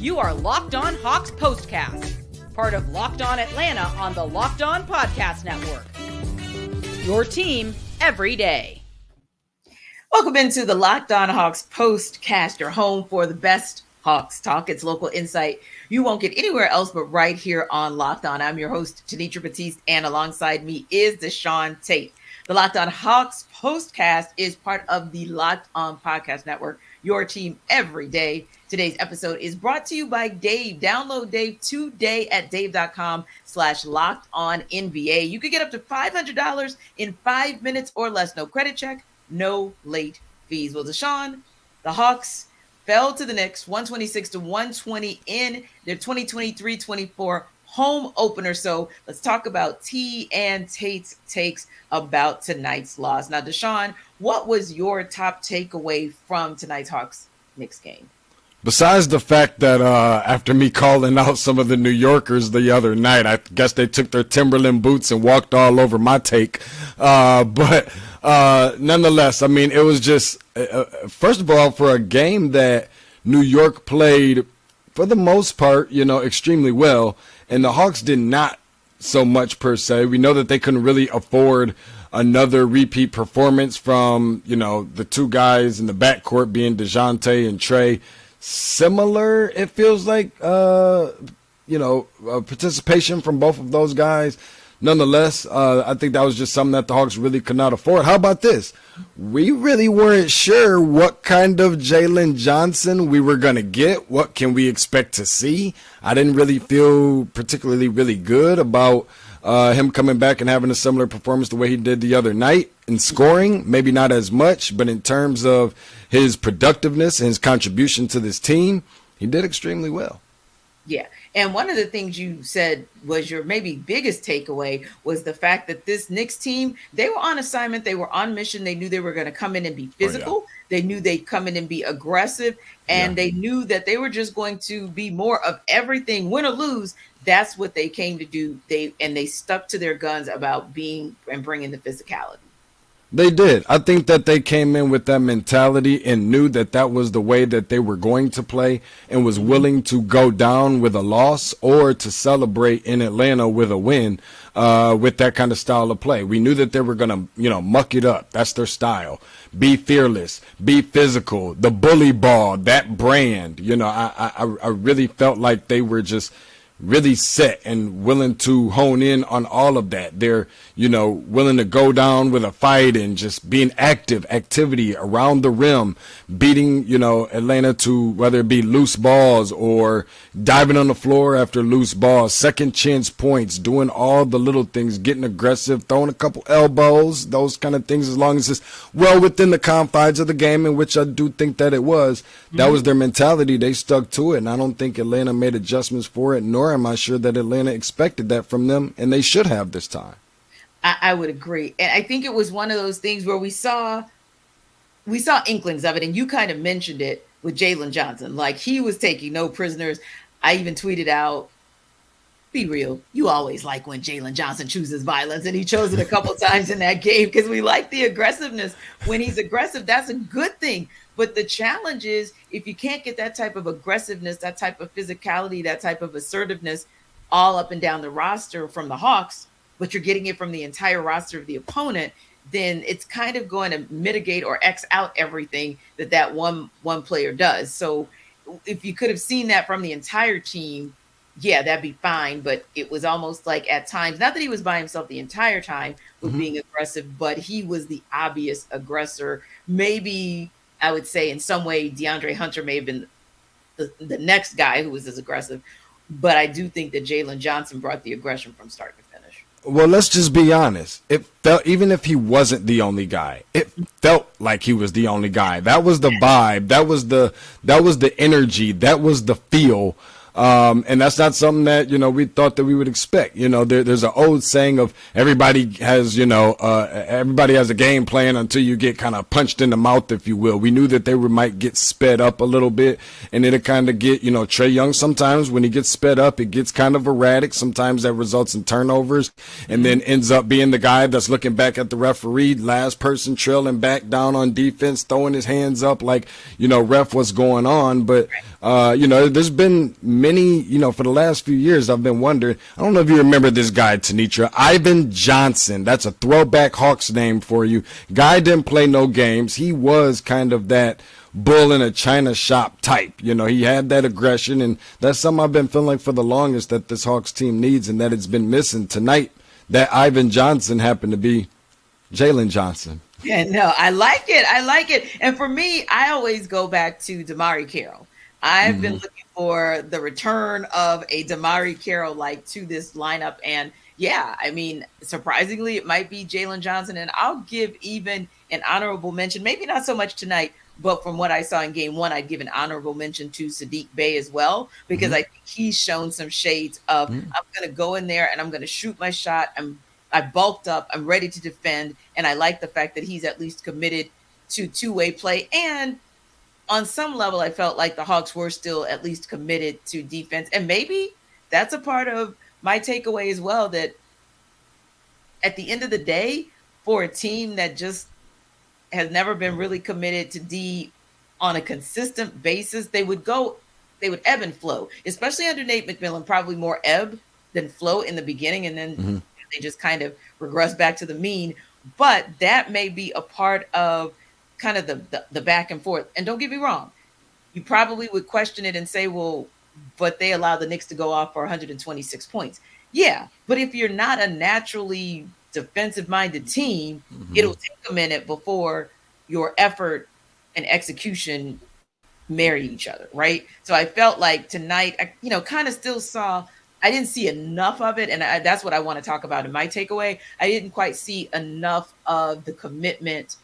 You are Locked On Hawks Postcast, part of Locked On Atlanta on the Locked On Podcast Network. Your team every day. Welcome into the Locked On Hawks Postcast, your home for the best Hawks talk. It's local insight you won't get anywhere else but right here on Locked On. I'm your host, Tenitra, Batiste, and alongside me is Deshaun, Tate. The Locked On Hawks Postcast is part of the Locked On Podcast Network, your team every day. Today's episode is brought to you by Dave. Download Dave today at dave.com/LockedOnNBA. You could get up to $500 in 5 minutes or less. No credit check, no late fees. Well, Deshaun, the Hawks fell to the Knicks 126-120 in their 2023-24 home opener. So let's talk about T and Tate's takes about tonight's loss. Now, Deshaun, what was your top takeaway from tonight's Hawks-Knicks game? Besides the fact that after me calling out some of the New Yorkers the other night, I guess they took their Timberland boots and walked all over my take. But nonetheless, I mean, it was just, first of all, for a game that New York played, for the most part, extremely well, and the Hawks did not so much per se. We know that they couldn't really afford another repeat performance from, the two guys in the backcourt being Dejounte and Trae. Similar, it feels like, participation from both of those guys. Nonetheless, I think that was just something that the Hawks really could not afford. How about this? We really weren't sure what kind of Jalen Johnson we were going to get. What can we expect to see? I didn't really feel particularly really good about him coming back and having a similar performance the way he did the other night in scoring. Maybe not as much, but in terms of his productiveness and his contribution to this team, he did extremely well. Yeah. And one of the things you said was your maybe biggest takeaway was the fact that this Knicks team, they were on assignment. They were on mission. They knew they were going to come in and be physical. Oh, yeah. They knew they'd come in and be aggressive. And they knew that they were just going to be more of everything, win or lose. That's what they came to do. They stuck to their guns about being and bringing the physicality. They did. I think that they came in with that mentality and knew that that was the way that they were going to play and was willing to go down with a loss or to celebrate in Atlanta with a win with that kind of style of play. We knew that they were going to, muck it up. That's their style. Be fearless, be physical, the bully ball, that brand. I really felt like they were just really set and willing to hone in on all of that. They're, willing to go down with a fight and just being activity around the rim, beating, Atlanta to whether it be loose balls or diving on the floor after loose balls, second chance points, doing all the little things, getting aggressive, throwing a couple elbows, those kind of things, as long as it's well within the confines of the game, in which I do think that it was. That was their mentality. They stuck to it, and I don't think Atlanta made adjustments for it, nor am I sure that Atlanta expected that from them, and they should have this time. I would agree. And I think it was one of those things where we saw inklings of it, and you kind of mentioned it with Jalen Johnson. Like, he was taking no prisoners. I even tweeted out, be real, you always like when Jalen Johnson chooses violence, and he chose it a couple times in that game because we like the aggressiveness. When he's aggressive, that's a good thing. But the challenge is, if you can't get that type of aggressiveness, that type of physicality, that type of assertiveness all up and down the roster from the Hawks, but you're getting it from the entire roster of the opponent, then it's kind of going to mitigate or X out everything that one player does. So if you could have seen that from the entire team, yeah, that'd be fine. But it was almost like at times, not that he was by himself the entire time with being aggressive, but he was the obvious aggressor. Maybe I would say in some way, DeAndre Hunter may have been the next guy who was as aggressive. But I do think that Jalen Johnson brought the aggression from start to finish. Well, let's just be honest. It felt, even if he wasn't the only guy, it felt like he was the only guy. That was the vibe. That was the energy. That was the feel And that's not something that, we thought that we would expect. There's an old saying of everybody has a game plan until you get kind of punched in the mouth, if you will. We knew that they might get sped up a little bit, and it'll kind of get, Trae Young, sometimes when he gets sped up, it gets kind of erratic. Sometimes that results in turnovers and then ends up being the guy that's looking back at the referee, last person trailing back down on defense, throwing his hands up like, ref, what's going on? But, there's been many, for the last few years, I've been wondering, I don't know if you remember this guy, Tenitra, Ivan Johnson. That's a throwback Hawks name for you. Guy didn't play no games. He was kind of that bull in a china shop type. He had that aggression, and that's something I've been feeling like for the longest that this Hawks team needs, and that it's been missing. Tonight, that Ivan Johnson happened to be Jalen Johnson. Yeah, no, I like it. And for me, I always go back to DeMarre Carroll. I've been looking for the return of a DeMarre Carroll to this lineup. And yeah, I mean, surprisingly, it might be Jalen Johnson. And I'll give even an honorable mention, maybe not so much tonight, but from what I saw in game one, I'd give an honorable mention to Saddiq Bey as well, because I think he's shown some shades of, I'm going to go in there and I'm going to shoot my shot. I bulked up. I'm ready to defend. And I like the fact that he's at least committed to two-way play. And on some level, I felt like the Hawks were still at least committed to defense. And maybe that's a part of my takeaway as well, that at the end of the day, for a team that just has never been really committed to D on a consistent basis, they would ebb and flow, especially under Nate McMillan, probably more ebb than flow in the beginning. And then they just kind of regress back to the mean. But that may be a part of kind of the back and forth. And don't get me wrong, you probably would question it and say, well, but they allowed the Knicks to go off for 126 points. Yeah, but if you're not a naturally defensive-minded team, it'll take a minute before your effort and execution marry each other, right? So I felt like tonight, I kind of still saw, I didn't see enough of it, and that's what I want to talk about in my takeaway. I didn't quite see enough of the commitment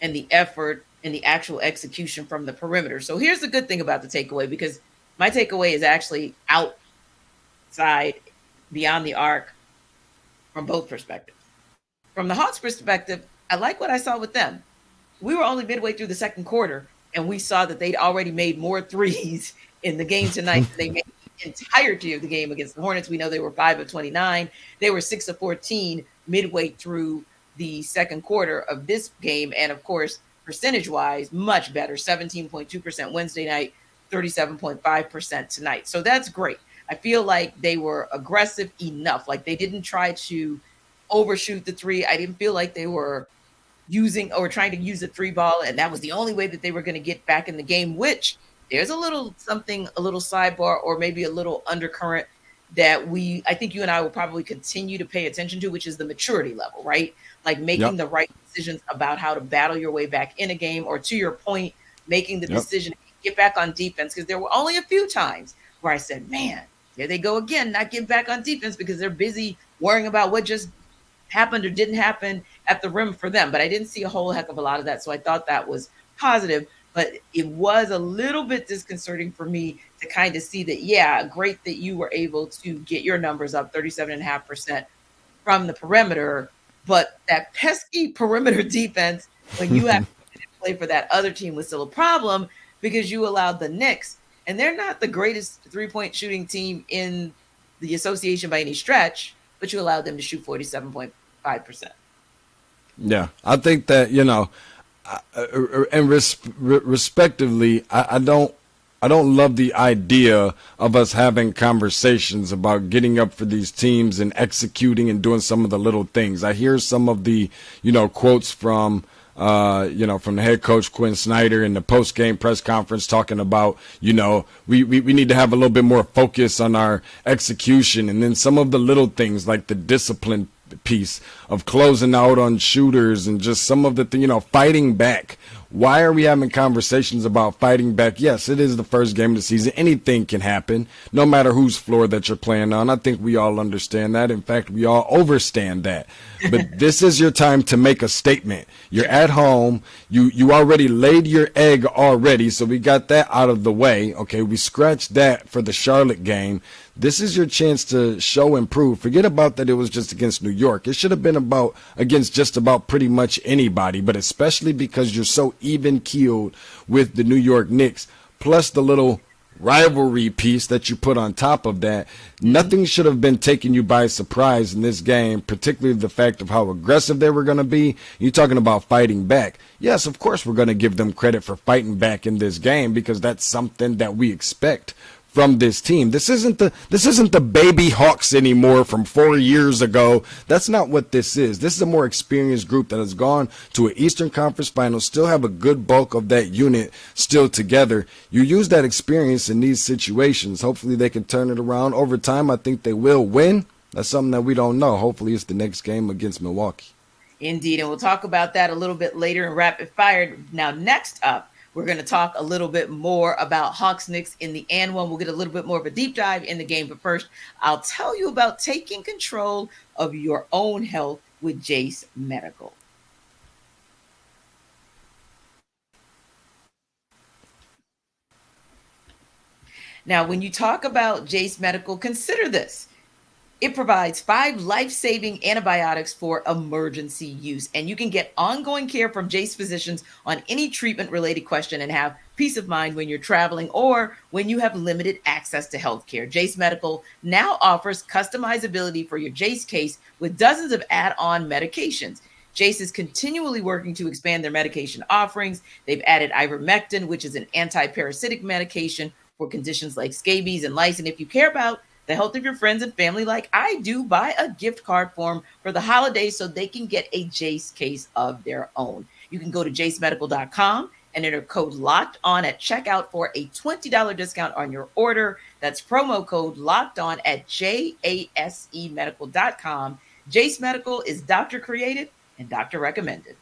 and the effort and the actual execution from the perimeter. So here's the good thing about the takeaway, because my takeaway is actually outside, beyond the arc, from both perspectives. From the Hawks perspective, I like what I saw with them. We were only midway through the second quarter, and we saw that they'd already made more threes in the game tonight than they made the entirety of the game against the Hornets. We know they were 5 of 29. They were 6 of 14 midway through the second quarter of this game. And of course, percentage-wise, much better, 17.2% Wednesday night, 37.5% tonight. So that's great. I feel like they were aggressive enough. Like, they didn't try to overshoot the three. I didn't feel like they were using or trying to use the three ball, and that was the only way that they were going to get back in the game, which there's a little sidebar or maybe a little undercurrent that I think you and I will probably continue to pay attention to, which is the maturity level, right? Like making the right decisions about how to battle your way back in a game, or to your point, making the decision to get back on defense. Because there were only a few times where I said, man, here they go again, not getting back on defense because they're busy worrying about what just happened or didn't happen at the rim for them. But I didn't see a whole heck of a lot of that. So I thought that was positive. But it was a little bit disconcerting for me to kind of see that, yeah, great that you were able to get your numbers up 37.5% from the perimeter. But that pesky perimeter defense, when you have to play for that other team, was still a problem, because you allowed the Knicks, and they're not the greatest three-point shooting team in the association by any stretch, but you allowed them to shoot 47.5%. Yeah, I think that, and respectively, I don't love the idea of us having conversations about getting up for these teams and executing and doing some of the little things. I hear some of the, quotes from the head coach Quin Snyder in the post-game press conference talking about, we need to have a little bit more focus on our execution, and then some of the little things like the discipline piece of closing out on shooters and just some of the fighting back Why are we having conversations about fighting back? Yes, it is the first game of the season. Anything can happen, no matter whose floor that you're playing on. I think we all understand that. In fact, we all overstand that. But this is your time to make a statement. You're at home. You already laid your egg already, so we got that out of the way. Okay, we scratched that for the Charlotte game. This is your chance to show and prove. Forget about that it was just against New York. It should have been against just about pretty much anybody, but especially because you're so even-keeled with the New York Knicks, plus the little rivalry piece that you put on top of that. Nothing should have been taking you by surprise in this game, particularly the fact of how aggressive they were going to be. You're talking about fighting back. Yes, of course we're going to give them credit for fighting back in this game because that's something that we expect from this team. This isn't the baby Hawks anymore from 4 years ago. That's not what this is. This is a more experienced group that has gone to an Eastern Conference final, still have a good bulk of that unit still together. You use that experience in these situations. Hopefully they can turn it around. Over time, I think they will win. That's something that we don't know. Hopefully it's the next game against Milwaukee. Indeed, and we'll talk about that a little bit later in Rapid Fire. Now, next up, we're going to talk a little bit more about Hawks Knicks in the and one. We'll get a little bit more of a deep dive in the game. But first, I'll tell you about taking control of your own health with Jase Medical. Now, when you talk about Jase Medical, consider this. It provides 5 life-saving antibiotics for emergency use, and you can get ongoing care from Jase physicians on any treatment-related question and have peace of mind when you're traveling or when you have limited access to healthcare. Jase Medical now offers customizability for your Jase case with dozens of add-on medications. Jase is continually working to expand their medication offerings. They've added ivermectin, which is an anti-parasitic medication for conditions like scabies and lice. And if you care about the health of your friends and family like I do, buy a gift card for them for the holidays so they can get a Jase case of their own. You can go to jasemedical.com and enter code Locked On at checkout for a $20 discount on your order. That's promo code Locked On at jasemedical.com. Jase Medical is doctor created and doctor recommended.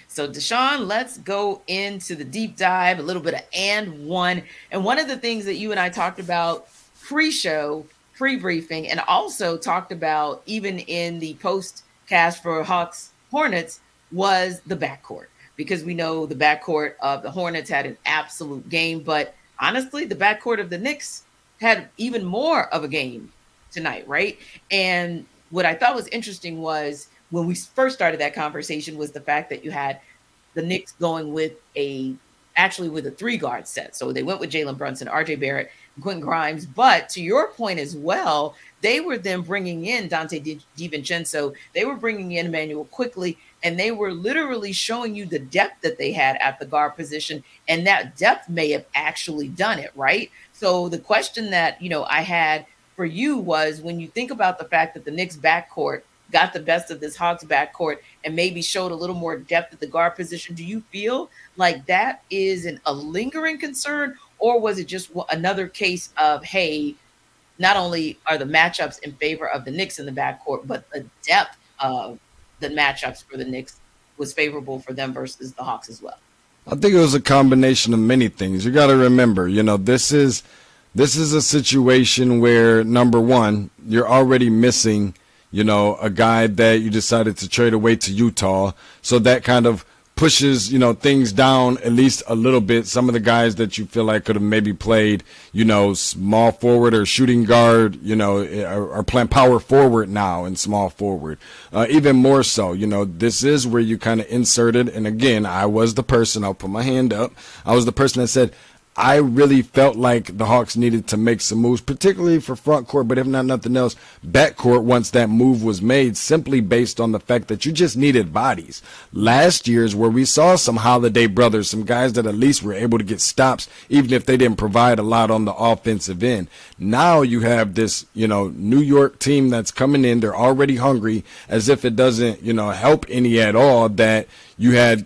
So, Deshaun, let's go into the deep dive, a little bit of and one. And one of the things that you and I talked about pre-show, pre-briefing, and also talked about even in the post-cast for Hawks Hornets was the backcourt. Because we know the backcourt of the Hornets had an absolute game. But honestly, the backcourt of the Knicks had even more of a game tonight, right? And what I thought was interesting was when we first started that conversation was the fact that you had the Knicks going with a 3-guard set. So they went with Jalen Brunson, RJ Barrett, Quentin Grimes. But to your point as well, they were then bringing in Dante DiVincenzo. They were bringing in Emmanuel Quickly, and they were literally showing you the depth that they had at the guard position. And that depth may have actually done it, right? So the question that, I had for you was when you think about the fact that the Knicks backcourt got the best of this Hawks backcourt and maybe showed a little more depth at the guard position, do you feel like that is a lingering concern, or was it just another case of, hey, not only are the matchups in favor of the Knicks in the backcourt, but the depth of the matchups for the Knicks was favorable for them versus the Hawks as well? I think it was a combination of many things. You got to remember, this is a situation where, number one, you're already missing a guy that you decided to trade away to Utah. So that kind of pushes, things down at least a little bit. Some of the guys that you feel like could have maybe played, small forward or shooting guard, are playing power forward now and small forward. Even more so, this is where you kind of inserted. And again, I was the person, I'll put my hand up. I was the person that said, I really felt like the Hawks needed to make some moves, particularly for front court, but if not nothing else, backcourt once that move was made, simply based on the fact that you just needed bodies. Last year's where we saw some Holiday brothers, some guys that at least were able to get stops, even if they didn't provide a lot on the offensive end. Now you have this, New York team that's coming in. They're already hungry, as if it doesn't, help any at all that you had,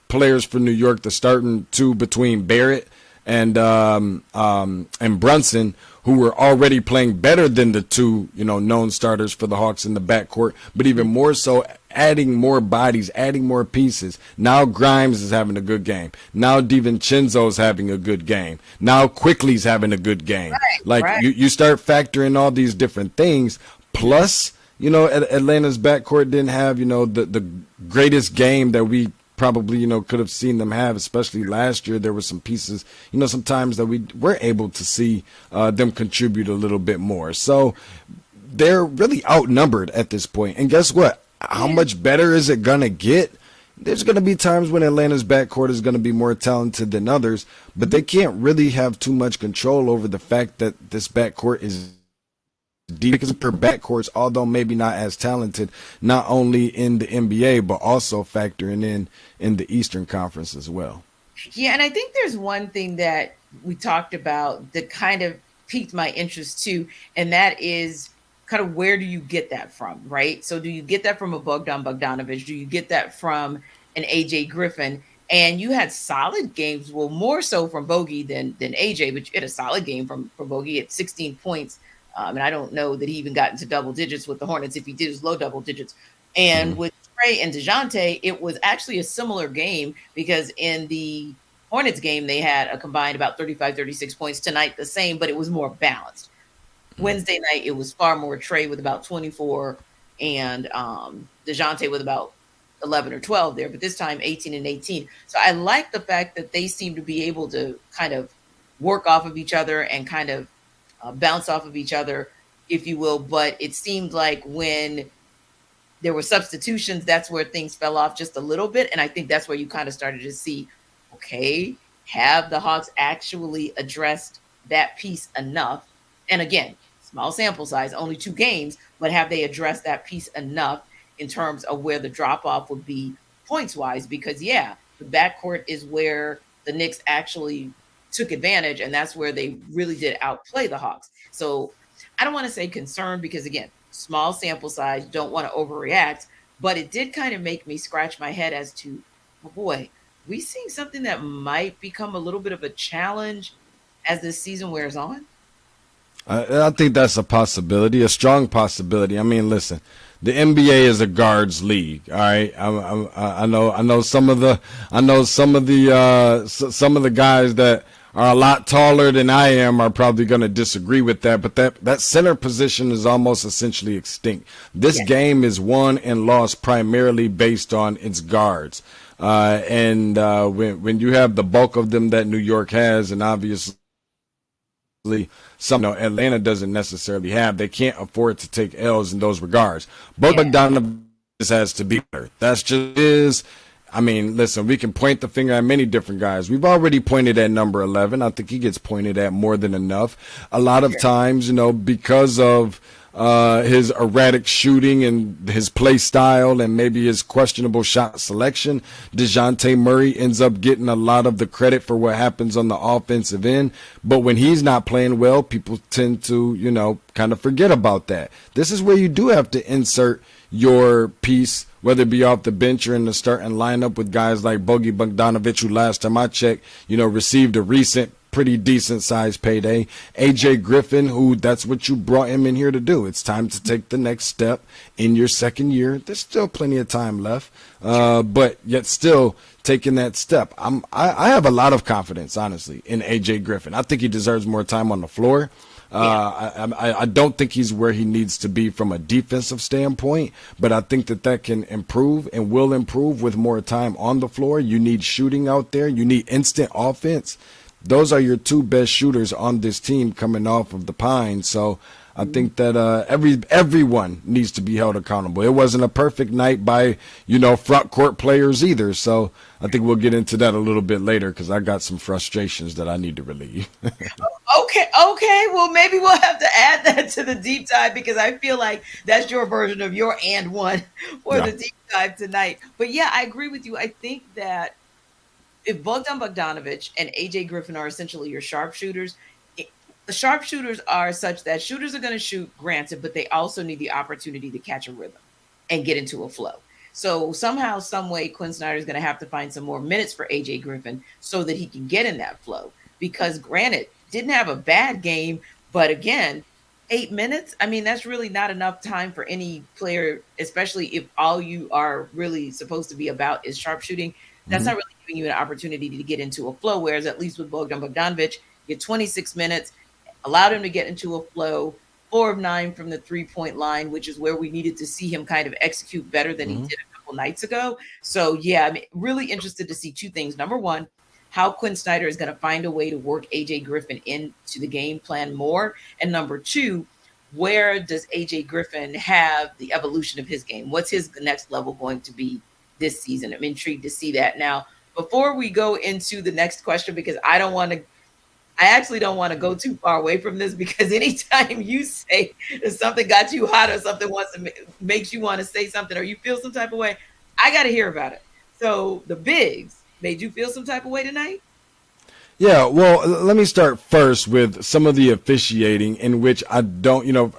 players for New York, the starting two between Barrett and Brunson, who were already playing better than the two, known starters for the Hawks in the backcourt, but even more so adding more bodies, adding more pieces. Now Grimes is having a good game. Now DiVincenzo's having a good game. Now Quickly's having a good game. Right. You start factoring all these different things. Plus, Atlanta's backcourt didn't have, the greatest game that we probably, could have seen them have, especially last year. There were some pieces, sometimes that we were able to see them contribute a little bit more. So they're really outnumbered at this point. And guess what? How much better is it going to get? There's going to be times when Atlanta's backcourt is going to be more talented than others, but they can't really have too much control over the fact that this backcourt is deep, because per backcourts, although maybe not as talented, not only in the NBA, but also factoring in the Eastern Conference as well. Yeah, and I think there's one thing that we talked about that kind of piqued my interest too, and that is kind of where do you get that from, right? So do you get that from a Bogdanovich? Do you get that from an AJ Griffin? And you had solid games, well, more so from Bogey than AJ, but you had a solid game from Bogey at 16 points. And I don't know that he even got into double digits with the Hornets. If he did, it was low double digits. And with Trae and Dejounte, it was actually a similar game, because in the Hornets game, they had a combined about 35, 36 points. Tonight, the same, but it was more balanced. Wednesday night, it was far more Trae with about 24 and Dejounte with about 11 or 12 there, but this time 18 and 18. So I like the fact that they seem to be able to kind of work off of each other and kind of bounce off of each other, if you will. But it seemed like when there were substitutions, that's where things fell off just a little bit. And I think that's where you kind of started to see, okay, have the Hawks actually addressed that piece enough? And again, small sample size, only 2 games, but have they addressed that piece enough in terms of where the drop-off would be points-wise? Because, yeah, the backcourt is where the Knicks actually took advantage, and that's where they really did outplay the Hawks. So I don't want to say concerned because, again, small sample size, don't want to overreact, but it did kind of make me scratch my head as to, oh boy, we seeing something that might become a little bit of a challenge as this season wears on? I think that's a possibility, a strong possibility. I mean, listen, the NBA is a guards league. All right, I know some of the guys that are a lot taller than I am are probably going to disagree with that. But that center position is almost essentially extinct. This game is won and lost primarily based on its guards. And when you have the bulk of them that New York has, and obviously some Atlanta doesn't necessarily have, they can't afford to take L's in those regards. But Bogdanovich has to be better. That's just is. I mean, listen, we can point the finger at many different guys. We've already pointed at number 11. I think he gets pointed at more than enough. A lot of times, because of his erratic shooting and his play style and maybe his questionable shot selection, Dejounte Murray ends up getting a lot of the credit for what happens on the offensive end. But when he's not playing well, people tend to, kind of forget about that. This is where you do have to insert your piece, whether it be off the bench or in the starting lineup, with guys like Bogey Bogdanovich, who last time I checked, received a recent pretty decent sized payday. AJ Griffin, who that's what you brought him in here to do. It's time to take the next step in your second year. There's still plenty of time left, but yet still taking that step. I have a lot of confidence, honestly, in AJ Griffin. I think he deserves more time on the floor. I don't think he's where he needs to be from a defensive standpoint, but I think that can improve and will improve with more time on the floor. You need shooting out there. You need instant offense. Those are your 2 best shooters on this team coming off of the Pines. So I think that everyone needs to be held accountable. It wasn't a perfect night by, front court players either. So I think we'll get into that a little bit later because I got some frustrations that I need to relieve. Okay. Well, maybe we'll have to add that to the deep dive because I feel like that's your version of your and one for the deep dive tonight. But yeah, I agree with you. I think that if Bogdanovich and AJ Griffin are essentially your sharpshooters, the sharpshooters are such that shooters are going to shoot, granted, but they also need the opportunity to catch a rhythm and get into a flow. So somehow, some way, Quin Snyder is going to have to find some more minutes for AJ Griffin so that he can get in that flow. Because granted, didn't have a bad game, But again, 8 minutes, I mean, that's really not enough time for any player, especially if all you are really supposed to be about is sharpshooting. That's not really giving you an opportunity to get into a flow. Whereas at least with Bogdan Bogdanovic, you get 26 minutes, allowed him to get into a flow, 4 of 9 from the 3-point line, which is where we needed to see him kind of execute better than he did a couple nights ago. So yeah, I'm really interested to see two things. Number one, how Quin Snyder is going to find a way to work AJ Griffin into the game plan more. And number two, where does AJ Griffin have the evolution of his game? What's his next level going to be this season? I'm intrigued to see that. Now, before we go into the next question, because I actually don't want to go too far away from this, because anytime you say that something got you hot or something makes you want to say something or you feel some type of way, I got to hear about it. So the bigs made you feel some type of way tonight? Yeah, well, let me start first with some of the officiating, in which I don't, you know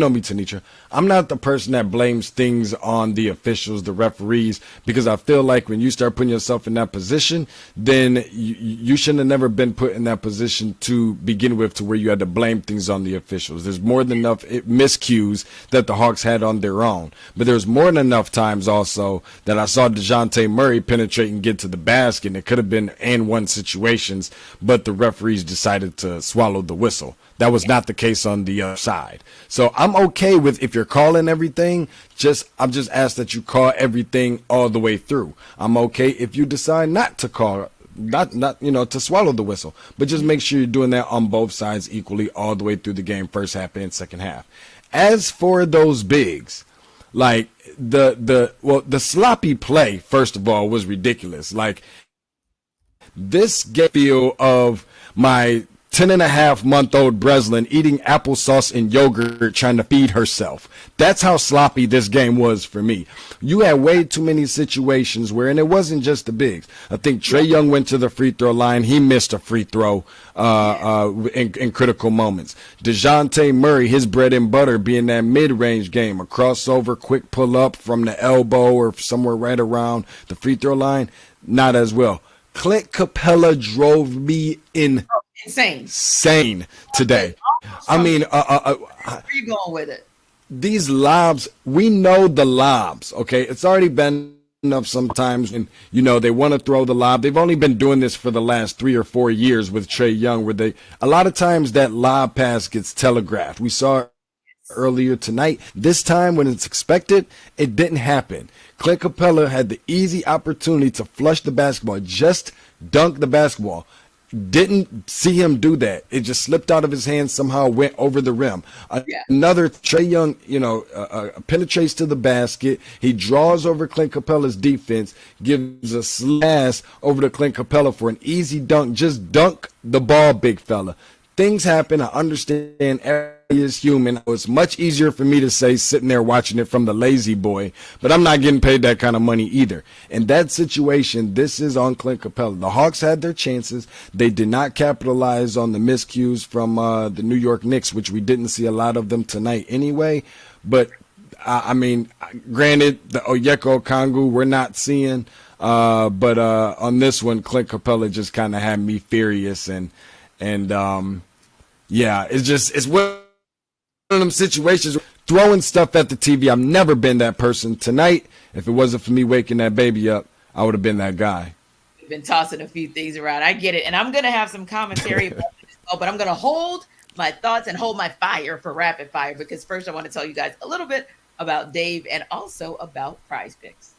me, Tenitra. I'm not the person that blames things on the officials, the referees, because I feel like when you start putting yourself in that position, then you shouldn't have never been put in that position to begin with, to where you had to blame things on the officials. There's more than enough miscues that the Hawks had on their own, but there's more than enough times also that I saw Dejounte Murray penetrate and get to the basket, and it could have been and one situations, but the referees decided to swallow the whistle. That was not the case on the other side. So I'm okay with, if you're calling everything, I'm just asked that you call everything all the way through. I'm okay if you decide not to call, not to swallow the whistle, but just make sure you're doing that on both sides equally all the way through the game, first half and second half. As for those bigs, like the sloppy play, first of all, was ridiculous. Like, this gave feel of my 10.5-month-old Breslin eating applesauce and yogurt trying to feed herself. That's how sloppy this game was for me. You had way too many situations where, and it wasn't just the bigs. I think Trae Young went to the free throw line. He missed a free throw in critical moments. Dejounte Murray, his bread and butter being that mid-range game, a crossover, quick pull-up from the elbow or somewhere right around the free throw line, not as well. Clint Capella drove me insane today. I mean, where are you going with it? These lobs, we know the lobs, okay? It's already been enough sometimes, and they want to throw the lob. They've only been doing this for the last 3 or 4 years with Trae Young, where a lot of times that lob pass gets telegraphed. We saw it earlier tonight. This time, when it's expected, it didn't happen. Clint Capella had the easy opportunity to flush the basketball, just dunk the basketball. Didn't see him do that. It just slipped out of his hands, somehow went over the rim. Another Trae Young, penetrates to the basket. He draws over Clint Capella's defense, gives a slash over to Clint Capella for an easy dunk. Just dunk the ball, big fella. Things happen. I understand. Everybody is human. It's much easier for me to say sitting there watching it from the lazy boy, but I'm not getting paid that kind of money either. In that situation, this is on Clint Capella. The Hawks had their chances. They did not capitalize on the miscues from the New York Knicks, which we didn't see a lot of them tonight anyway. But I mean, granted, the Onyeka Okongwu we're not seeing, but on this one, Clint Capella just kind of had me furious, and yeah, it's one of them situations, throwing stuff at the TV. I've never been that person. Tonight, if it wasn't for me waking that baby up, I would have been that guy. We've been tossing a few things around. I get it. And I'm going to have some commentary about this, but I'm going to hold my thoughts and hold my fire for rapid fire, because first I want to tell you guys a little bit about Dave and also about PrizePicks.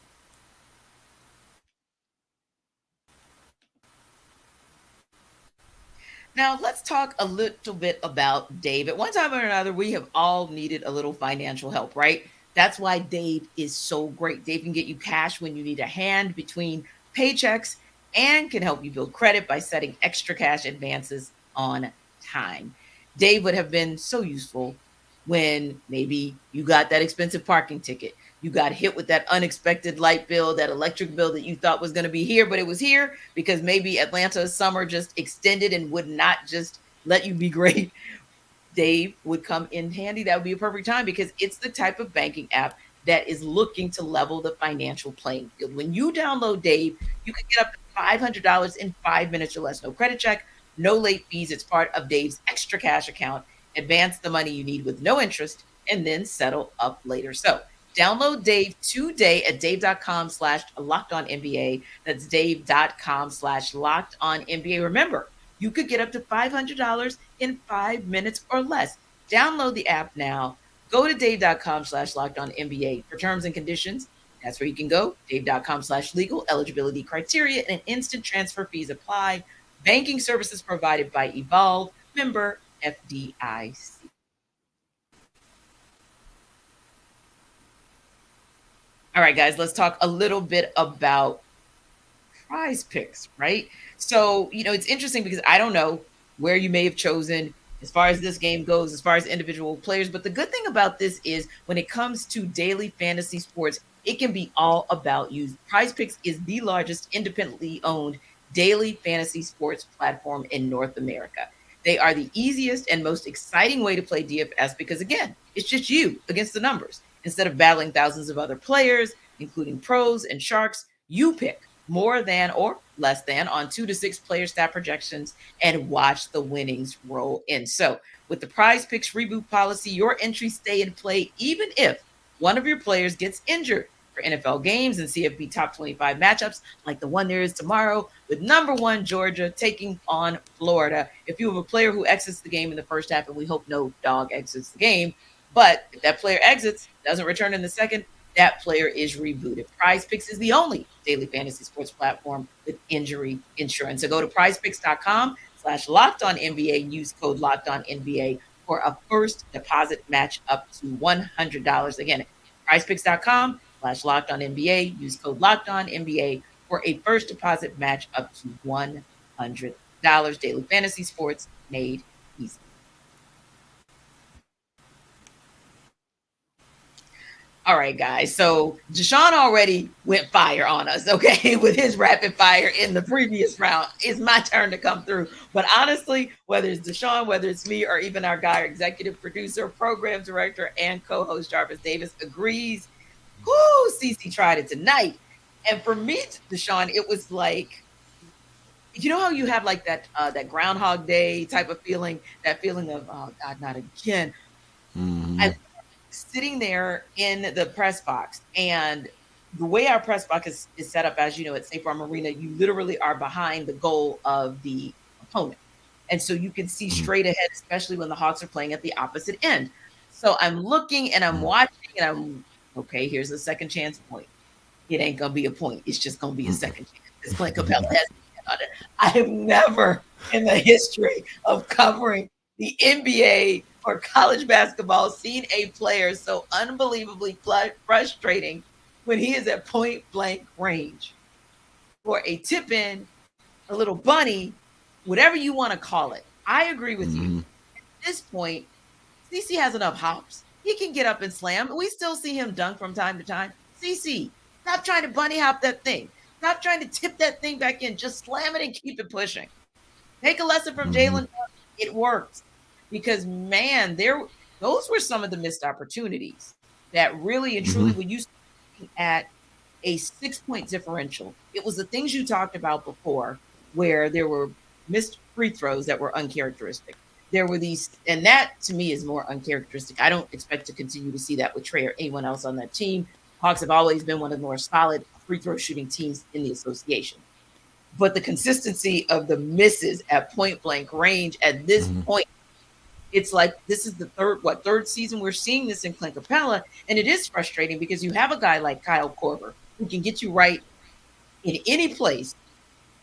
Now, let's talk a little bit about Dave. At one time or another, we have all needed a little financial help, right? That's why Dave is so great. Dave can get you cash when you need a hand between paychecks and can help you build credit by setting extra cash advances on time. Dave would have been so useful when maybe you got that expensive parking ticket. You got hit with that unexpected light bill, that electric bill that you thought was going to be here, but it was here because maybe Atlanta's summer just extended and would not just let you be great. Dave would come in handy. That would be a perfect time, because it's the type of banking app that is looking to level the financial playing field. When you download Dave, you can get up to $500 in 5 minutes or less. No credit check, no late fees. It's part of Dave's extra cash account. advance the money you need with no interest, and then settle up later. So download Dave today at dave.com/LockedOnNBA. That's dave.com/LockedOnNBA. Remember, you could get up to $500 in 5 minutes or less. Download the app now. Go to dave.com/LockedOnNBA for terms and conditions. That's where you can go. Dave.com/legal. Eligibility criteria and instant transfer fees apply. Banking services provided by Evolve. Member FDIC. All right, guys, let's talk a little bit about PrizePicks, right? So, it's interesting because I don't know where you may have chosen as far as this game goes, as far as individual players. But the good thing about this is when it comes to daily fantasy sports, it can be all about you. PrizePicks is the largest independently owned daily fantasy sports platform in North America. They are the easiest and most exciting way to play DFS because, again, it's just you against the numbers. Instead of battling thousands of other players, including pros and sharks, you pick more than or less than on 2 to 6 player stat projections and watch the winnings roll in. So with the PrizePicks reboot policy, your entries stay in play even if one of your players gets injured. For NFL games and CFB top 25 matchups like the one there is tomorrow with number 1 Georgia taking on Florida. If you have a player who exits the game in the first half, and we hope no dog exits the game, but if that player exits, doesn't return in the second, that player is rebooted. PrizePicks is the only daily fantasy sports platform with injury insurance. So go to prizepicks.com/LockedOnNBA and use code LockedOnNBA for a first deposit match up to $100. Again, prizepicks.com/LockedOnNBA. Use code LockedOnNBA for a first deposit match up to $100. Daily fantasy sports made easy. All right, guys. So Deshaun already went fire on us, okay, with his rapid fire in the previous round. It's my turn to come through. But honestly, whether it's Deshaun, whether it's me, or even our guy, our executive producer, program director, and co-host Jarvis Davis agrees. Whoo, CC tried it tonight. And for me, Deshaun, it was like, you know how you have like that Groundhog Day type of feeling, that feeling of, oh, God, not again. Mm-hmm. Sitting there in the press box, and the way our press box is set up, as you know, at State Farm Arena, you literally are behind the goal of the opponent. And so you can see straight ahead, especially when the Hawks are playing at the opposite end. So I'm looking and I'm watching and I'm, okay, here's a second chance point. It ain't going to be a point. It's just going to be a second chance. This Clint Capella has on it. I have never in the history of covering the NBA or college basketball seen a player so unbelievably frustrating when he is at point blank range for a tip in, a little bunny, whatever you want to call it. I agree with you. At this point, CC has enough hops. He can get up and slam. We still see him dunk from time to time. CC, stop trying to bunny hop that thing. Stop trying to tip that thing back in. Just slam it and keep it pushing. Take a lesson from Jalen. It works. Because, man, those were some of the missed opportunities that really and truly, when you look at a 6-point differential, it was the things you talked about before where there were missed free throws that were uncharacteristic. There were these, and that to me is more uncharacteristic. I don't expect to continue to see that with Trae or anyone else on that team. Hawks have always been one of the more solid free throw shooting teams in the association. But the consistency of the misses at point blank range at this point, it's like this is the third season we're seeing this in Clint Capella. And it is frustrating because you have a guy like Kyle Korver who can get you right in any place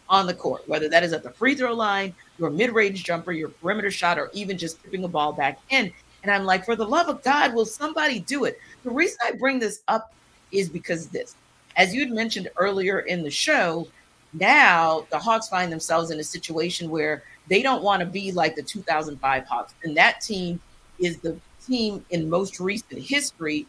on the court, whether that is at the free throw line, your mid-range jumper, your perimeter shot, or even just tipping a ball back in. And I'm like, for the love of God, will somebody do it? The reason I bring this up is because this, as you had mentioned earlier in the show, now the Hawks find themselves in a situation where they don't want to be like the 2005 Hawks. And that team is the team in most recent history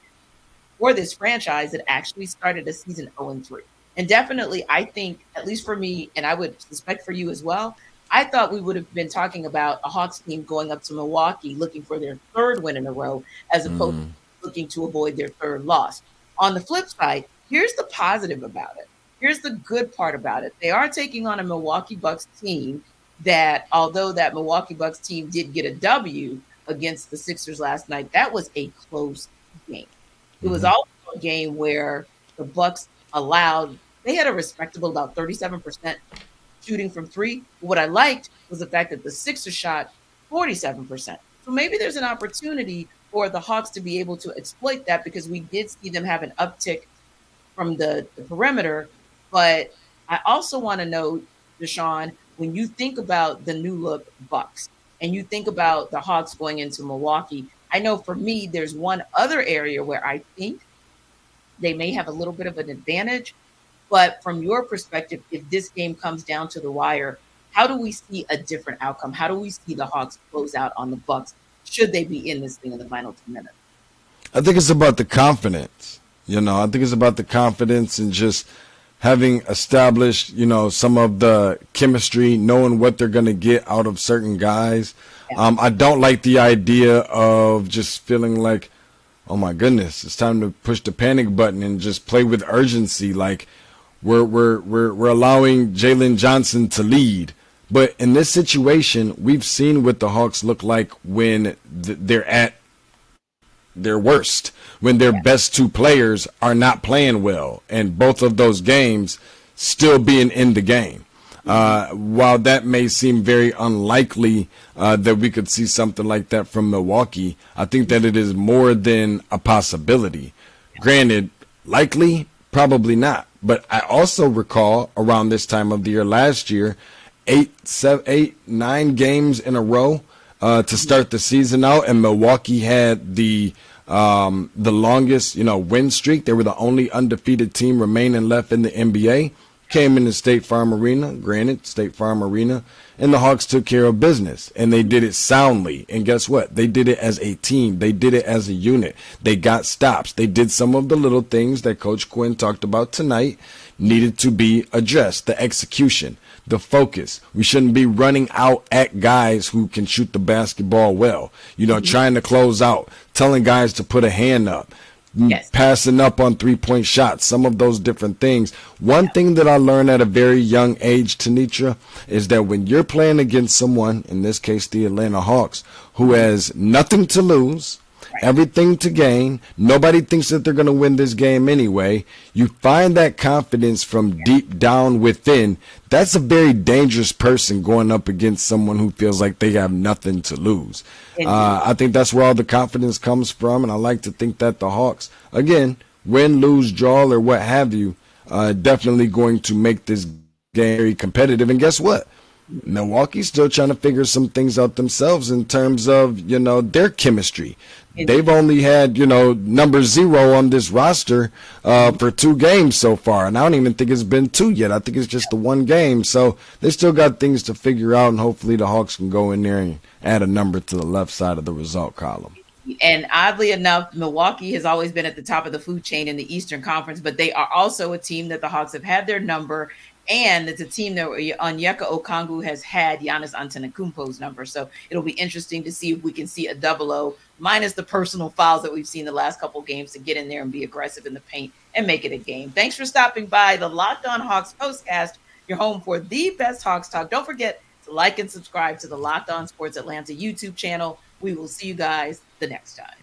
for this franchise that actually started a season 0-3. And definitely, I think, at least for me, and I would suspect for you as well, I thought we would have been talking about a Hawks team going up to Milwaukee looking for their third win in a row as opposed to looking to avoid their third loss. On the flip side, here's the positive about it. Here's the good part about it. They are taking on a Milwaukee Bucks team that, although that Milwaukee Bucks team did get a W, against the Sixers last night, that was a close game. It was also a game where the Bucks they had a respectable about 37% shooting from three. But what I liked was the fact that the Sixers shot 47%. So maybe there's an opportunity for the Hawks to be able to exploit that, because we did see them have an uptick from the perimeter. But I also want to know, Deshaun, when you think about the new look Bucks and you think about the Hawks going into Milwaukee, I know for me, there's one other area where I think they may have a little bit of an advantage. But from your perspective, if this game comes down to the wire, how do we see a different outcome? How do we see the Hawks close out on the Bucks should they be in this thing in the final 2 minutes? I think it's about the confidence. I think it's about the confidence and just having established, some of the chemistry, knowing what they're going to get out of certain guys. Yeah. I don't like the idea of just feeling like, oh my goodness, it's time to push the panic button and just play with urgency. Like we're allowing Jalen Johnson to lead. But in this situation, we've seen what the Hawks look like when they're at their worst, when their best two players are not playing well, and both of those games still being in the game. While that may seem very unlikely that we could see something like that from Milwaukee, I think that it is more than a possibility. Granted, likely, probably not. But I also recall around this time of the year last year, 9 games in a row to start the season out, and Milwaukee had the longest, win streak. They were the only undefeated team remaining left in the NBA. Came into State Farm Arena, granted, State Farm Arena, and the Hawks took care of business, and they did it soundly. And guess what? They did it as a team. They did it as a unit. They got stops. They did some of the little things that Coach Quin talked about tonight needed to be addressed. The execution, the focus. We shouldn't be running out at guys who can shoot the basketball well, trying to close out, telling guys to put a hand up. Yes. Passing up on 3-point shots, some of those different things. One thing that I learned at a very young age, Tenitra, is that when you're playing against someone, in this case the Atlanta Hawks, who has nothing to lose, everything to gain, nobody thinks that they're going to win this game anyway, you find that confidence from deep down within. That's a very dangerous person going up against someone who feels like they have nothing to lose. I think that's where all the confidence comes from, and I like to think that the Hawks, again, win, lose, draw, or what have you, definitely going to make this game very competitive. And guess what? Milwaukee's still trying to figure some things out themselves in terms of, their chemistry. They've only had, number 0 on this roster for 2 games so far. And I don't even think it's been 2 yet. I think it's just the 1 game. So they still got things to figure out, and hopefully the Hawks can go in there and add a number to the left side of the result column. And oddly onyugh, Milwaukee has always been at the top of the food chain in the Eastern Conference, but they are also a team that the Hawks have had their number. And it's a team that Onyeka Okongwu has had Giannis Antetokounmpo's number. So it'll be interesting to see if we can see a 0-0 minus the personal fouls that we've seen the last couple of games to get in there and be aggressive in the paint and make it a game. Thanks for stopping by the Locked On Hawks Postcast, your home for the best Hawks talk. Don't forget to like and subscribe to the Locked On Sports Atlanta YouTube channel. We will see you guys the next time.